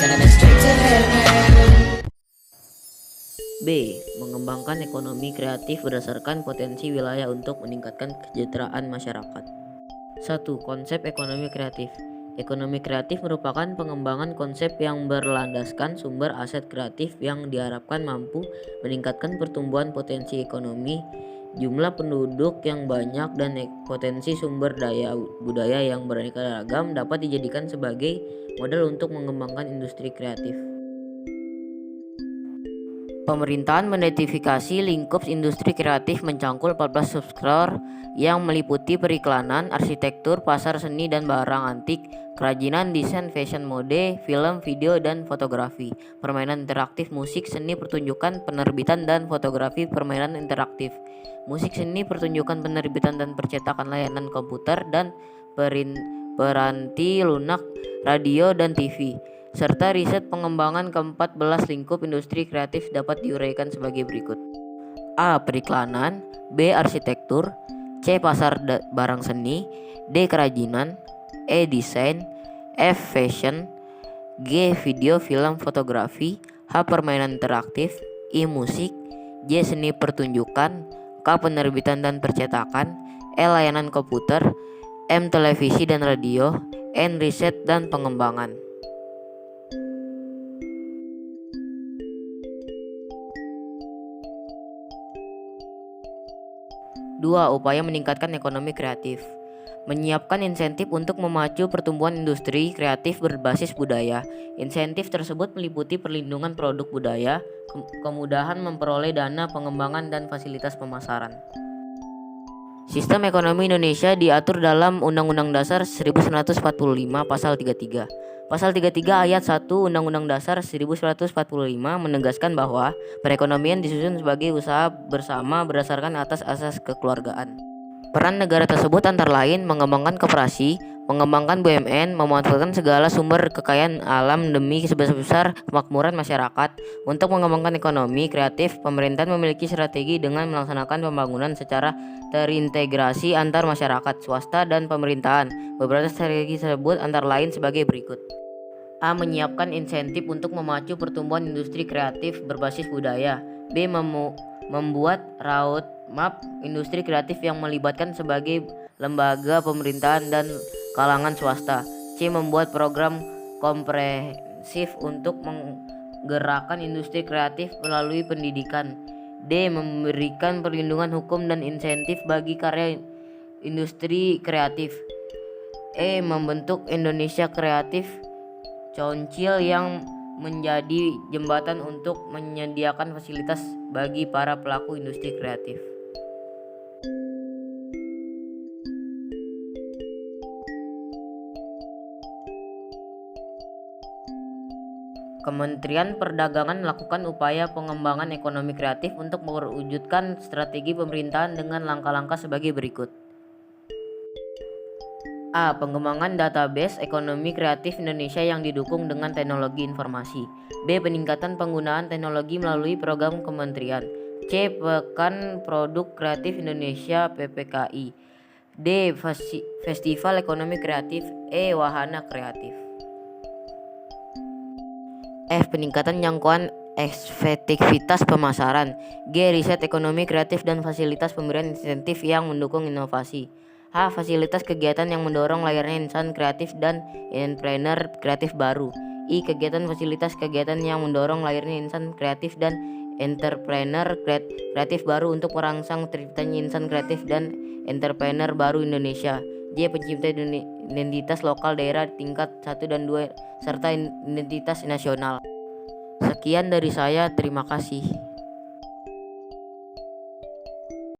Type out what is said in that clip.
sending me straight to heaven. B. Mengembangkan ekonomi kreatif berdasarkan potensi wilayah untuk meningkatkan kesejahteraan masyarakat. 1. Konsep ekonomi kreatif. Ekonomi kreatif merupakan pengembangan konsep yang berlandaskan sumber aset kreatif yang diharapkan mampu meningkatkan pertumbuhan potensi ekonomi, jumlah penduduk yang banyak, dan potensi sumber daya budaya yang beraneka ragam dapat dijadikan sebagai modal untuk mengembangkan industri kreatif. Pemerintahan menotifikasi lingkup industri kreatif mencangkul 14 subsektor yang meliputi periklanan, arsitektur, pasar seni dan barang antik, kerajinan, desain, fashion, mode, film, video, dan fotografi, permainan interaktif, musik, seni pertunjukan, penerbitan dan fotografi, permainan interaktif, musik, seni pertunjukan, penerbitan dan percetakan, layanan komputer dan peranti lunak, radio dan TV, serta riset pengembangan ke-14 lingkup industri kreatif dapat diuraikan sebagai berikut. A. Periklanan, B. Arsitektur, C. Pasar barang seni, D. Kerajinan, E. Desain, F. Fashion, G. Video, film, fotografi, H. Permainan interaktif, I. Musik, J. Seni pertunjukan, K. Penerbitan dan percetakan, L. Layanan komputer, M. Televisi dan radio, N. Riset dan pengembangan. 2. Upaya meningkatkan ekonomi kreatif. Menyiapkan insentif untuk memacu pertumbuhan industri kreatif berbasis budaya. Insentif tersebut meliputi perlindungan produk budaya, kemudahan memperoleh dana pengembangan dan fasilitas pemasaran. Sistem ekonomi Indonesia diatur dalam Undang-Undang Dasar 1945 Pasal 33. Pasal 33 ayat 1 Undang-Undang Dasar 1945 menegaskan bahwa perekonomian disusun sebagai usaha bersama berdasarkan atas asas kekeluargaan. Peran negara tersebut antara lain mengembangkan koperasi, mengembangkan BUMN, memanfaatkan segala sumber kekayaan alam demi sebesar kemakmuran masyarakat. Untuk mengembangkan ekonomi kreatif, pemerintahan memiliki strategi dengan melaksanakan pembangunan secara terintegrasi antar masyarakat, swasta, dan pemerintahan. Beberapa strategi tersebut antara lain sebagai berikut. A. Menyiapkan insentif untuk memacu pertumbuhan industri kreatif berbasis budaya. B. Membuat roadmap industri kreatif yang melibatkan sebagai lembaga pemerintahan dan kalangan swasta. C. Membuat program komprehensif untuk menggerakkan industri kreatif melalui pendidikan. D. Memberikan perlindungan hukum dan insentif bagi karya industri kreatif. E. Membentuk Indonesia Kreatif Council yang menjadi jembatan untuk menyediakan fasilitas bagi para pelaku industri kreatif. Kementerian Perdagangan melakukan upaya pengembangan ekonomi kreatif untuk mewujudkan strategi pemerintahan dengan langkah-langkah sebagai berikut. A. Pengembangan database ekonomi kreatif Indonesia yang didukung dengan teknologi informasi. B. Peningkatan penggunaan teknologi melalui program kementerian. C. Pekan Produk Kreatif Indonesia (PPKI). D. Festival Ekonomi Kreatif. E. Wahana kreatif. F. Peningkatan jangkauan efektivitas pemasaran. G. Riset ekonomi kreatif dan fasilitas pemberian insentif yang mendukung inovasi. H. Fasilitas kegiatan yang mendorong lahirnya insan kreatif dan entrepreneur kreatif baru. I. Kegiatan fasilitas kegiatan yang mendorong lahirnya insan kreatif dan entrepreneur kreatif baru untuk merangsang terciptanya insan kreatif dan entrepreneur baru Indonesia. J. Pencipta identitas lokal daerah tingkat 1 dan 2 serta identitas nasional. Sekian dari saya, terima kasih.